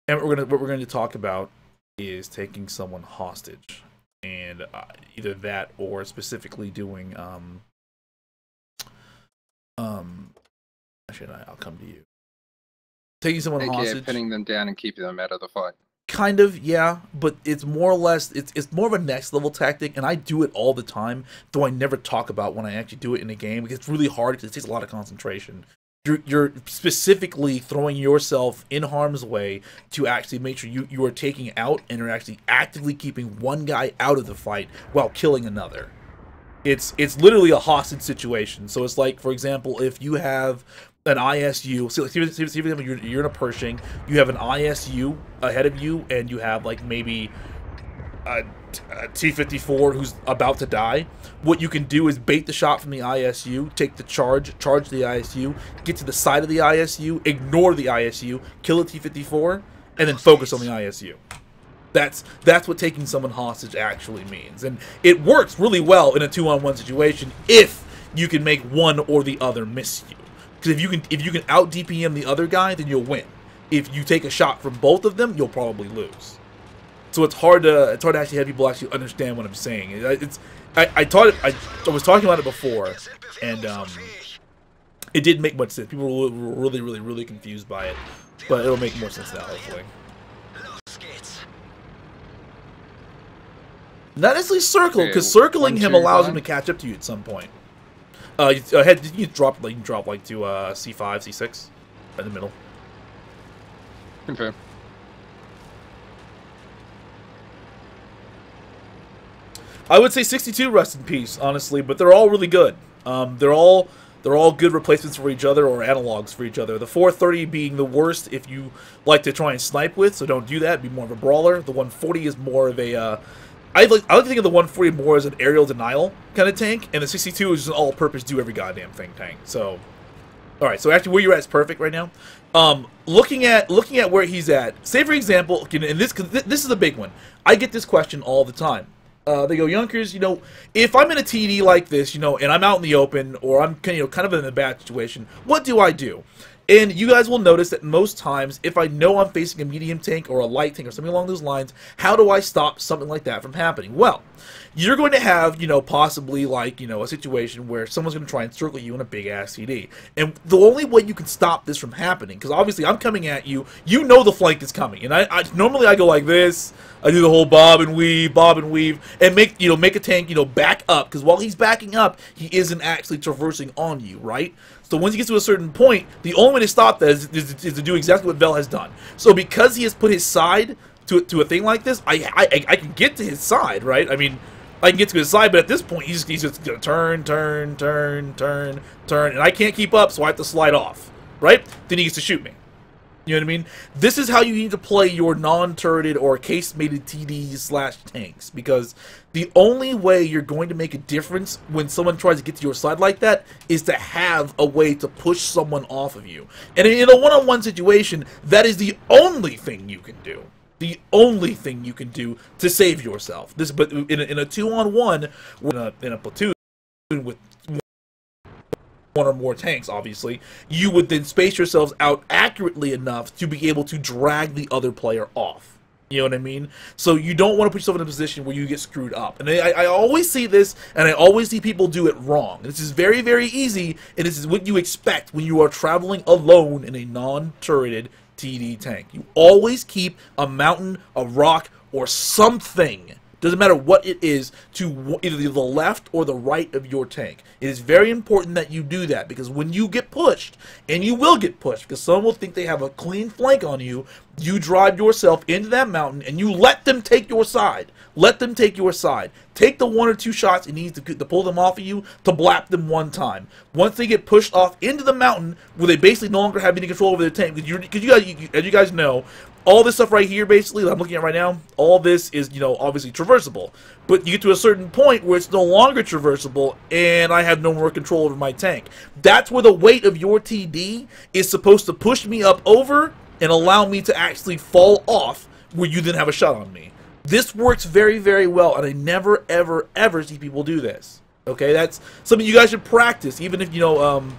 And what we're going to talk about is taking someone hostage, and either that or specifically doing actually, I'll come to you. Taking someone AKA hostage, pinning them down and keeping them out of the fight. kind of, yeah, but it's more or less it's more of a next level tactic, and I do it all the time. Though I never talk about when I actually do it in a game because it's really hard. Because it takes a lot of concentration. You're specifically throwing yourself in harm's way to actually make sure you are taking out and are actually actively keeping one guy out of the fight while killing another. It's literally a hostage situation. So it's like, for example, if you have an ISU, see, for example, you're in a Pershing, you have an ISU ahead of you, and you have like maybe a T-54 who's about to die. What you can do is bait the shot from the ISU, take the charge the ISU, get to the side of the ISU, ignore the ISU, kill the T-54, and then focus on the ISU. That's what taking someone hostage actually means, and it works really well in a 2-on-1 situation if you can make one or the other miss you. Because if you can out DPM the other guy, then you'll win. If you take a shot from both of them, you'll probably lose. So it's hard to actually have people actually understand what I'm saying. I was talking about it before, and it didn't make much sense. People were really confused by it, but it'll make more sense now, hopefully. Not necessarily circle, because circling him allows him to catch up to you at some point. You drop like to C5, C6, in the middle. Confirm. I would say 62 rest in peace, honestly, but they're all really good. They're all good replacements for each other or analogs for each other. The 430 being the worst if you like to try and snipe with, so don't do that. Be more of a brawler. The 140 is more of a I like to think of the 140 more as an aerial denial kind of tank, and the 62 is just an all-purpose do every goddamn thing tank. So, all right. So actually, where you're at is perfect right now. Looking at where he's at. Say for example, and this is a big one. I get this question all the time. They go, Yonkers, if I'm in a TD like this, and I'm out in the open, or I'm kind of in a bad situation, what do I do? And you guys will notice that most times, if I know I'm facing a medium tank or a light tank or something along those lines, how do I stop something like that from happening? Well, you're going to have, possibly like, a situation where someone's going to try and circle you in a big-ass CD. And the only way you can stop this from happening, because obviously I'm coming at you, the flank is coming. And I normally I go like this, I do the whole bob and weave, and make a tank, back up, because while he's backing up, he isn't actually traversing on you, right? So once he gets to a certain point, the only way to stop that is to do exactly what Vel has done. So because he has put his side to a thing like this, I can get to his side, right? I mean, I can get to his side, but at this point, he's just going to turn, and I can't keep up, so I have to slide off, right? Then he gets to shoot me. You know what I mean? This is how you need to play your non-turreted or case-mated TDs/tanks, because the only way you're going to make a difference when someone tries to get to your side like that is to have a way to push someone off of you. And in a one-on-one situation, that is the only thing you can do. The only thing you can do to save yourself. But in a 2-on-1, in a platoon with one or more tanks, obviously, you would then space yourselves out accurately enough to be able to drag the other player off. You know what I mean? So you don't want to put yourself in a position where you get screwed up. And I always see this, and I always see people do it wrong. This is very, very easy, and this is what you expect when you are traveling alone in a non-turreted TD tank. You always keep a mountain, a rock, or something, doesn't matter what it is, to either the left or the right of your tank. It is very important that you do that, because when you get pushed, and you will get pushed, because someone will think they have a clean flank on you, you drive yourself into that mountain, and you let them take your side. Let them take your side. Take the 1 or 2 shots it needs to pull them off of you, to blap them one time. Once they get pushed off into the mountain, where they basically no longer have any control over their tank, because as you guys know, all this stuff right here, basically, that I'm looking at right now, all this is, obviously traversable. But you get to a certain point where it's no longer traversable, and I have no more control over my tank. That's where the weight of your TD is supposed to push me up over and allow me to actually fall off, where you then have a shot on me. This works very, very well, and I never, ever, ever see people do this. Okay, that's something you guys should practice, even if, even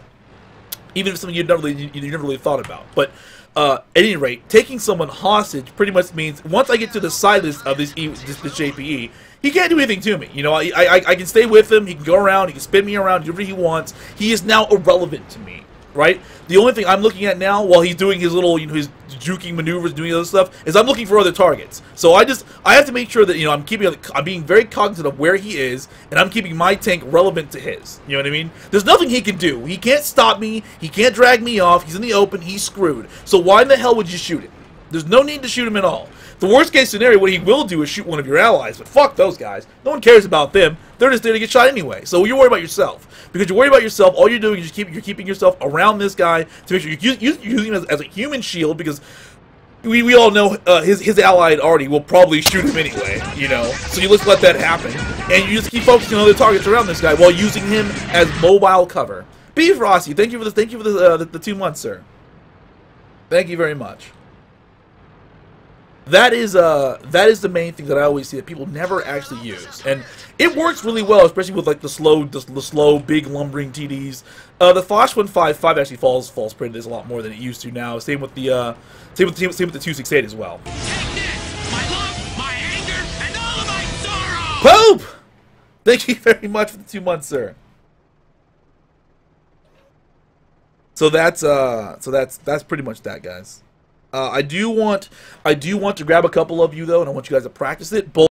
if something you never really thought about. But At any rate, taking someone hostage pretty much means once I get to the side of this JPE, he can't do anything to me. You know, I can stay with him. He can go around. He can spin me around, do whatever he wants. He is now irrelevant to me, right? The only thing I'm looking at now, while he's doing his little, you know, his juking maneuvers, doing other stuff, is I'm looking for other targets. So I have to make sure that, you know, I'm being very cognizant of where he is, and I'm keeping my tank relevant to his. You know what I mean? There's nothing he can do. He can't stop me. He can't drag me off. He's in the open. He's screwed. So why in the hell would you shoot him? There's no need to shoot him at all. The worst case scenario, what he will do is shoot one of your allies, but fuck those guys. No one cares about them. They're just there to get shot anyway. So you're worried about yourself. Because you're worried about yourself, all you're doing is you're keeping yourself around this guy to make sure you're using him as a human shield, because we all know his ally already will probably shoot him anyway, you know. So you just let that happen, and you just keep focusing on other targets around this guy while using him as mobile cover. Beef Rossi, thank you for this. Thank you for the 2 months, sir. Thank you very much. That is the main thing that I always see that people never actually use, and it works really well, especially with like the slow big lumbering TDs. The Foch 155 actually falls pretty this a lot more than it used to now. Same with the 268 as well. Take this, my love, my anger, and all of my sorrow. Pope, thank you very much for the 2 months, sir. So that's pretty much that, guys. I do want to grab a couple of you though, and I want you guys to practice it. Both